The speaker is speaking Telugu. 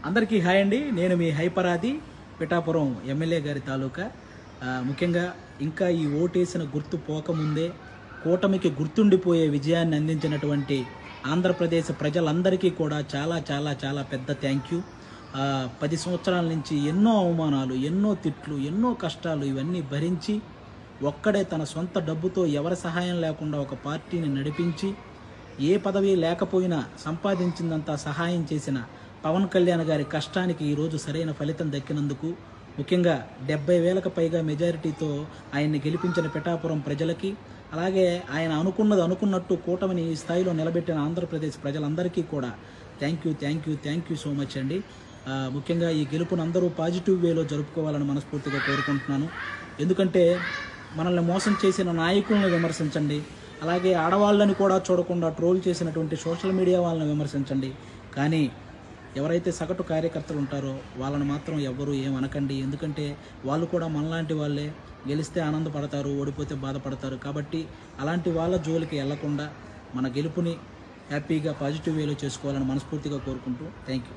అందరికీ హాయ్ అండి. నేను మీ హైపరాది పిఠాపురం ఎమ్మెల్యే గారి తాలూకా. ముఖ్యంగా ఇంకా ఈ ఓటేసిన గుర్తు పోకముందే కూటమికి గుర్తుండిపోయే విజయాన్ని అందించినటువంటి ఆంధ్రప్రదేశ్ ప్రజలందరికీ కూడా చాలా చాలా చాలా పెద్ద థ్యాంక్ యూ. 10 సంవత్సరాల నుంచి ఎన్నో అవమానాలు, ఎన్నో తిట్లు, ఎన్నో కష్టాలు ఇవన్నీ భరించి ఒక్కడే తన సొంత డబ్బుతో ఎవరి సహాయం లేకుండా ఒక పార్టీని నడిపించి ఏ పదవి లేకపోయినా సంపాదించిందంతా సహాయం చేసిన పవన్ కళ్యాణ్ గారి కష్టానికి ఈరోజు సరైన ఫలితం దక్కినందుకు, ముఖ్యంగా 70,000కు పైగా మెజారిటీతో ఆయన్ని గెలిపించిన పిఠాపురం ప్రజలకి, అలాగే ఆయన అనుకున్నట్టు కూటమిని ఈ స్థాయిలో నిలబెట్టిన ఆంధ్రప్రదేశ్ ప్రజలందరికీ కూడా థ్యాంక్ యూ సో మచ్ అండి. ముఖ్యంగా ఈ గెలుపును అందరూ పాజిటివ్ వేలో జరుపుకోవాలని మనస్ఫూర్తిగా కోరుకుంటున్నాను. ఎందుకంటే మనల్ని మోసం చేసిన నాయకులను విమర్శించండి, అలాగే ఆడవాళ్ళని కూడా చూడకుండా ట్రోల్ చేసినటువంటి సోషల్ మీడియా వాళ్ళని విమర్శించండి, కానీ ఎవరైతే సగటు కార్యకర్తలు ఉంటారో వాళ్ళని మాత్రం ఎవ్వరూ ఏమనకండి. ఎందుకంటే వాళ్ళు కూడా మనలాంటి వాళ్ళే, గెలిస్తే ఆనందపడతారు, ఓడిపోతే బాధపడతారు. కాబట్టి అలాంటి వాళ్ళ జోలికి వెళ్లకుండా మన గెలుపుని హ్యాపీగా పాజిటివ్ వేలో చేసుకోవాలని మనస్ఫూర్తిగా కోరుకుంటూ థ్యాంక్ యూ.